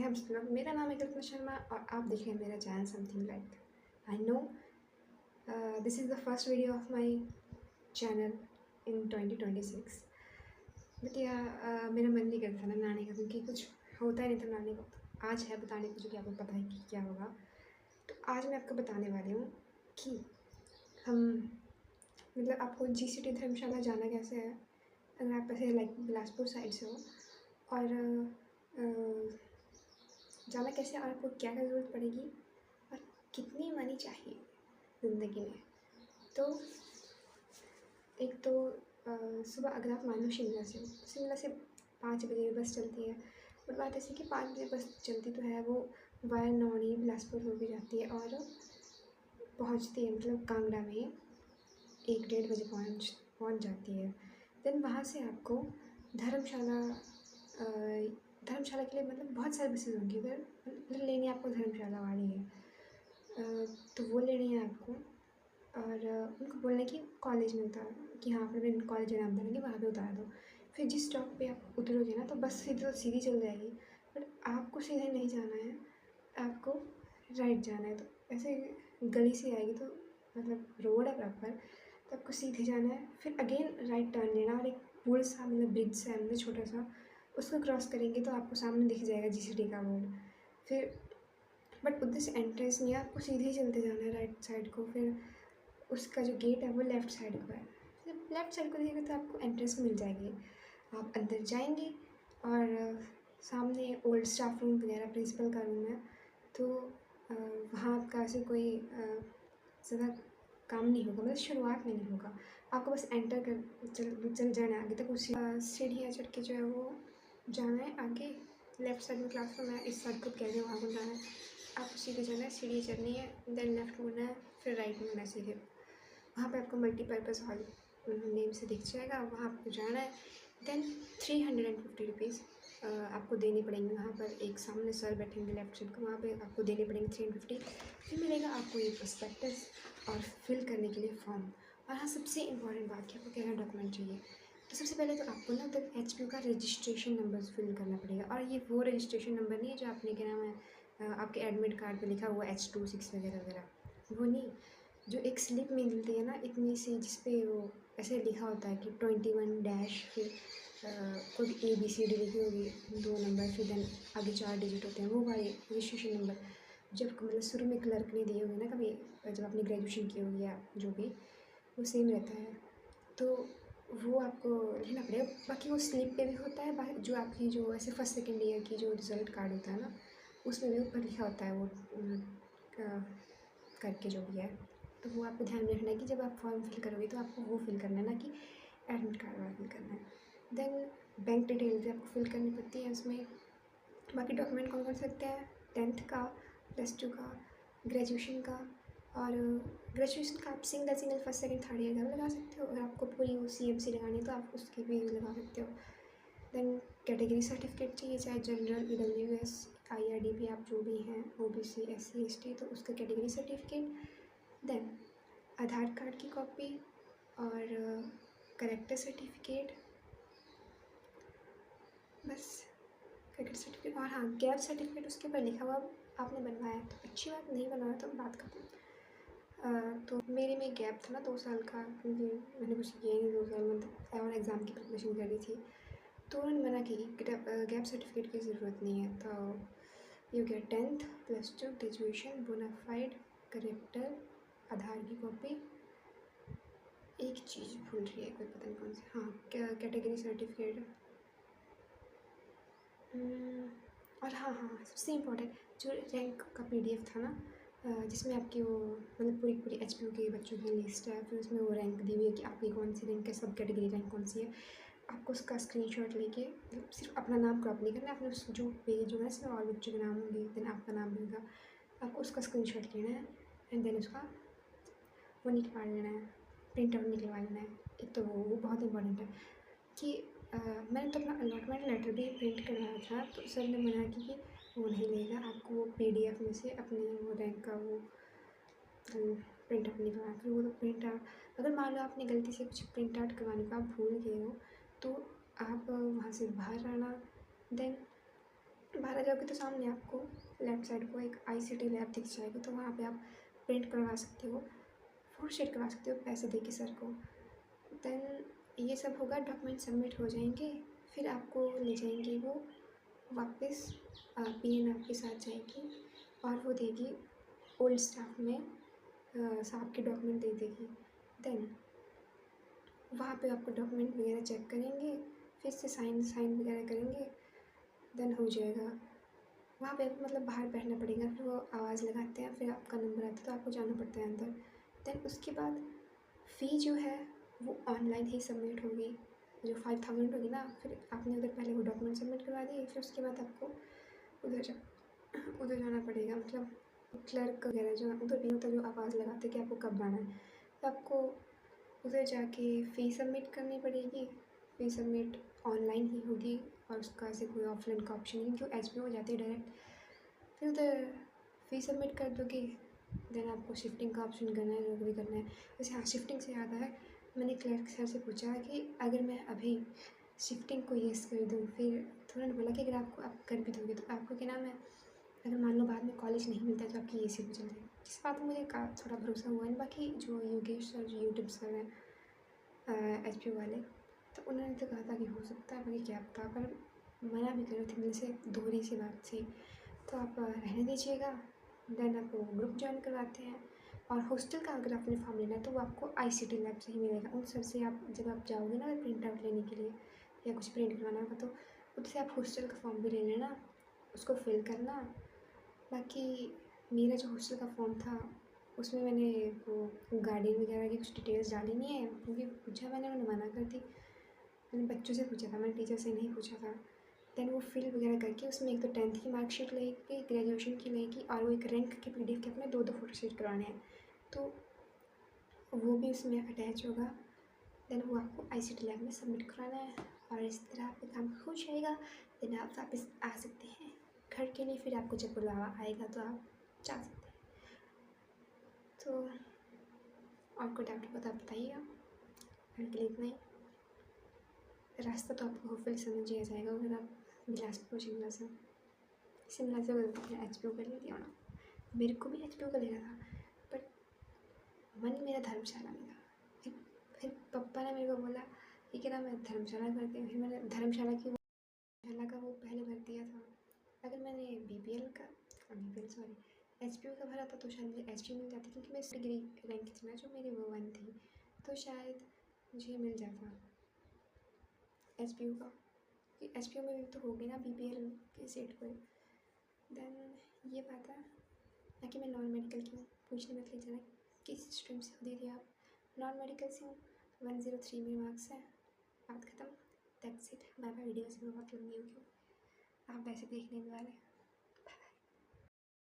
Welcome to blog. मेरा नाम है कल्पना शर्मा और आप देख रहे हैं मेरा channel something like. I know this is the first video of my channel in 2026, but या मेरा मन नहीं करता था ना बनाने का, क्योंकि कुछ होता ही नहीं था बनाने को। तो आज है बताने को, जो कि आपको पता है कि क्या होगा। तो आज मैं आपको बताने वाली हूँ कि हम मतलब आपको GCT धर्मशाला जाना कैसे है, अगर आप ऐसे लाइक बिलासपुर साइड से हो, और जाना कैसे, और आपको क्या क्या ज़रूरत पड़ेगी और कितनी मनी चाहिए ज़िंदगी में। तो एक तो सुबह अगर आप मान लो शिमला से 5 बजे बस चलती है, बट बात ऐसी कि 5 बजे बस चलती तो है, वो वाया नौणी बिलासपुर हो भी जाती है और पहुंचती है मतलब कांगड़ा में 1-1:30 बजे पहुंच जाती है। देन वहाँ से आपको धर्मशाला धर्मशाला के लिए मतलब बहुत सारे बसेज होंगी उधर, मतलब लेनी आपको धर्मशाला वाली है। तो वो लेनी है आपको, और उनको बोलना कि कॉलेज में उतार, कि हाँ अपने कॉलेज का नाम डालेंगे, वहाँ पे उतार दो। फिर जिस स्टॉप पे आप उतरोगे ना, तो बस सीधी चल जाएगी, बट आपको सीधे नहीं जाना है, आपको राइट जाना है। तो ऐसे गली से आएगी, तो मतलब रोड है प्रॉपर, तो आपको सीधे जाना है, फिर अगेन राइट टर्न लेना, और एक पुल सा मतलब ब्रिज सा है मतलब छोटा सा, उसको क्रॉस करेंगे तो आपको सामने दिख जाएगा GCT का बोर्ड। फिर बट उधर से एंट्रेंस नहीं है, आपको सीधे ही चलते जाना है राइट साइड को। फिर उसका जो गेट है वो लेफ़्ट साइड को है। जब लेफ़्ट साइड को देखिएगा तो आपको एंट्रेंस मिल जाएगी। आप अंदर जाएंगे और सामने ओल्ड स्टाफ रूम वगैरह प्रिंसिपल का रूम है, तो वहाँ आपका ऐसे कोई ज़्यादा काम नहीं होगा, मतलब शुरुआत में नहीं होगा। आपको बस एंटर कर चल जाना है आगे तक। उसी सीढ़ियाँ चढ़ के जो है वो जाना है आगे। लेफ़्ट साइड में क्लासरूम है, इस साइड को कह रहे हैं वहाँ को जाना है। आपको सीधे जाना है, सीढ़ी चढ़नी है, देन लेफ़्ट मुड़ना है, फिर राइट मुड़ना है सीधे। वहाँ पे आपको मल्टीपर्पज़ हॉल नेम से दिख जाएगा, वहाँ आपको जाना है। देन 350 रुपीज़ आपको देनी पड़ेंगे वहाँ पर। एक सामने सर बैठेंगे लेफ्ट साइड को, वहाँ पे आपको देने पड़ेंगे 350। फिर मिलेगा आपको ये प्रोस्पेक्टस और फिल करने के लिए फॉर्म। और हाँ, सबसे इम्पॉर्टेंट बात कि आपको क्या क्या डॉक्यूमेंट चाहिए। तो सबसे पहले तो आपको ना उधर HPU का रजिस्ट्रेशन नंबर फिल करना पड़ेगा, और ये वो रजिस्ट्रेशन नंबर नहीं है जो आपने क्या नाम है आपके एडमिट कार्ड पे लिखा हुआ H26 वगैरह वगैरह, वो नहीं। जो एक स्लिप मिलती है ना इतनी सी, जिसपे वो ऐसे लिखा होता है कि 21 डैश, फिर कोई ABCD लिखी होगी 2 नंबर, फिर देन आगे 4 डिजिट होते हैं, वो वाले रजिस्ट्रेशन नंबर। जब मतलब शुरू में क्लर्क ने दिए होंगे ना कभी, जब आपने ग्रेजुएशन की होगी या जो भी, वो सेम रहता है, तो वो आपको लिखना पड़ेगा। बाकी वो स्लिप पे भी होता है, जो आपकी जो ऐसे फर्स्ट सेकेंड ईयर की जो रिज़ल्ट कार्ड होता है ना, उसमें भी ऊपर लिखा होता है वो करके जो भी है। तो वो आपको ध्यान में रखना है कि जब आप फॉर्म फिल करोगे तो आपको वो फिल करना है, ना कि एडमिट कार्ड वाला फिल करना है। देन बैंक डिटेल भी आपको फिल करनी पड़ती है उसमें। बाकी डॉक्यूमेंट कौन कौन सकते हैं, 10th का, +2 का, ग्रेजुएशन का। और ग्रेजुएशन का आप single first second third year का भी लगा सकते हो। अगर आपको पूरी वो CMC लगानी है तो आप उसकी भी लगा सकते हो। देन कैटेगरी सर्टिफिकेट चाहिए, चाहे जनरल, EWS, IRDP, आप जो भी हैं, OBC, SC ST, तो उसका कैटेगरी सर्टिफिकेट। देन आधार कार्ड की कॉपी और करेक्टर सर्टिफिकेट, बस करेक्टर सर्टिफिकेट। और हाँ, गैप सर्टिफिकेट उसके ऊपर लिखा हुआ आपने बनवाया तो अच्छी बात, नहीं बनवाया तो बात खत्म। तो मेरे में गैप था ना 2 साल का, क्योंकि मैंने कुछ किया ही नहीं 2 साल में, और एग्ज़ाम की प्रिपरेशन कर रही थी, तो उन्होंने मना की कि गैप सर्टिफिकेट की ज़रूरत नहीं है। तो you get 10th, +2, graduation, bonafide, character, Aadhaar की कॉपी। एक चीज़ भूल रही है कोई, पता नहीं कौन सी, हाँ कैटेगरी सर्टिफिकेट। और हाँ हाँ, सबसे इम्पोर्टेंट जो रैंक का PDF था ना, जिसमें आपकी वो मतलब पूरी HPU के बच्चों की लिस्ट है, फिर उसमें वो रैंक दी हुई है कि आपकी कौन सी रैंक है, सब कैटेगरी रैंक कौन सी है। आपको उसका स्क्रीनशॉट लेके, मतलब सिर्फ अपना नाम क्रॉप नहीं करना, आपने उस जो पेज होगा इसमें और बच्चों के नाम होंगे, देन आपका नाम भी होगा, आपको उसका स्क्रीनशॉट लेना है, एंड देन उसका वो निकलवा लेना है, प्रिंट आउट निकलवा लेना है। एक तो वो बहुत इंपॉर्टेंट है कि मैंने तो अपना अलॉटमेंट लेटर भी प्रिंट करवाया था, तो सर ने मना की कि वो नहीं लेगा, आपको वो PDF में से अपने वो रैंक का वो प्रिंट आउट निकलवाना। फिर वो तो प्रिंट आउट, अगर मान लो आपने गलती से कुछ प्रिंट आउट करवाने का आप भूल गए हो, तो आप वहाँ से बाहर आना। देन बाहर आ जाओगे तो सामने आपको लेफ्ट साइड को एक आईसीटी लैब दिख जाएगी, तो वहाँ पे आप प्रिंट करवा सकते हो, फोटोस्टेट करवा सकते हो पैसे दे के सर को। देन ये सब होगा, डॉक्यूमेंट सबमिट हो जाएंगे, फिर आपको ले जाएंगे वो वापस पीएन आपके साथ जाएगी और वो देगी ओल्ड स्टाफ में, साहब के डॉक्यूमेंट दे देगी। देन वहाँ पे आपको डॉक्यूमेंट वगैरह चेक करेंगे, फिर से साइन वगैरह करेंगे, देन हो जाएगा। वहाँ पे आपको मतलब बाहर बैठना पड़ेगा, फिर वो आवाज़ लगाते हैं, फिर आपका नंबर आता है तो आपको जाना पड़ता है अंदर। देन उसके बाद फ़ी जो है वो ऑनलाइन ही सबमिट होगी, जो 5000 होगी ना, फिर आपने उधर पहले वो डॉक्यूमेंट सबमिट करवा दिए, फिर उसके बाद आपको उधर जाना पड़ेगा, मतलब क्लर्क वगैरह जो उधर भी होता है जो आवाज़ लगाते हैं कि आपको कब आना है, तो आपको उधर जाके फ़ी सबमिट करनी पड़ेगी। फ़ी सबमिट ऑनलाइन ही होगी और उसका ऐसे कोई ऑफलाइन का ऑप्शन नहीं, क्योंकि एचपीओ हो जाती है डायरेक्ट। फिर उधर फ़ी सबमिट कर दोगे, देन आपको शिफ्टिंग का ऑप्शन करना है, जो भी करना है। वैसे हाँ, शिफ्टिंग से याद है, मैंने क्लर्क सर से पूछा कि अगर मैं अभी शिफ्टिंग को येस कर दूँ, फिर तो उन्होंने बोला कि अगर आप कर भी दोगे तो आपको क्या नाम है, अगर मान लो बाद में कॉलेज नहीं मिलता है तो आपकी एसी हो जाएगी। इस बात में मुझे थोड़ा भरोसा हुआ है। बाकी जो योगेश सर जो यूट्यूब सर हैं एचपीओ वाले, तो उन्होंने तो कहा था कि हो सकता है, बाकी क्या पता, पर मना भी कर रहे थे दिल से, दोहरी सी बात थी, तो आप रहने दीजिएगा। देन आपको ग्रुप ज्वाइन करवाते हैं, और हॉस्टल का अगर आपने फॉर्म लेना है तो वो आपको आईसीटी लैब से ही मिलेगा। उन सर से आप जब आप जाओगे ना प्रिंट आउट लेने के लिए या कुछ प्रिंट करवाना होगा, तो उससे आप हॉस्टल का फॉर्म भी ले लेना, उसको फिल करना। बाकी मेरा जो हॉस्टल का फॉर्म था उसमें मैंने वो गार्डियन वगैरह की कुछ डिटेल्स डाली नहीं है, क्योंकि पूछा मैंने, उन्होंने मना कर दी। मैंने बच्चों से पूछा था, मैंने टीचर से नहीं पूछा था। देन वो फिल वगैरह करके उसमें एक तो 10th की मार्कशीट लगेगी, ग्रेजुएशन की लगेगी, और वो एक रैंक के पीडीएफ के अपने 2 फोटोस्टेट करवाने हैं, तो वो भी उसमें अटैच होगा। देन वो आपको आईसीटी लैब में सबमिट कराना है, और इस तरह आपका काम हो जाएगा। देन आप वापस आ सकते हैं घर के लिए, फिर आपको जब बुलावा आएगा तो आप जा सकते हैं। तो और कोई डाउट होगा तो आप बताइएगा। घर के लिए इतना ही। रास्ता तो आपको होपफुली समझ ही आ जाएगा अगर आप बिलासपुर शिमला से एचपीओ का ले लिया ना। मेरे को भी एचपीओ का लेना था, बट मन मेरा धर्मशाला में था। फिर पापा ने मेरे को बोला कि क्या मैं धर्मशाला भरती हूँ, फिर मैंने धर्मशाला का वो पहले भर दिया था। अगर मैंने एचपीओ का भरा था तो शायद मुझे एचपीओ मिल जाती, क्योंकि मैं डिग्री रैंक थी ना जो मेरी वो 1 थी, तो शायद मुझे मिल जाता एचपीओ का। एचपीओ में भी तो होगी ना बीपीएल के सीट पर। देन ये बात है, बाकी मैं नॉन मेडिकल की हूँ, पूछने मत लीजिए किस स्ट्रीम से दीदी आप। नॉन मेडिकल से हूँ, 103 मेरे मार्क्स हैं, बात ख़त्म। That's it. Bye bye. Video से बहुत लंबी होगी, आप वैसे देखने वाले।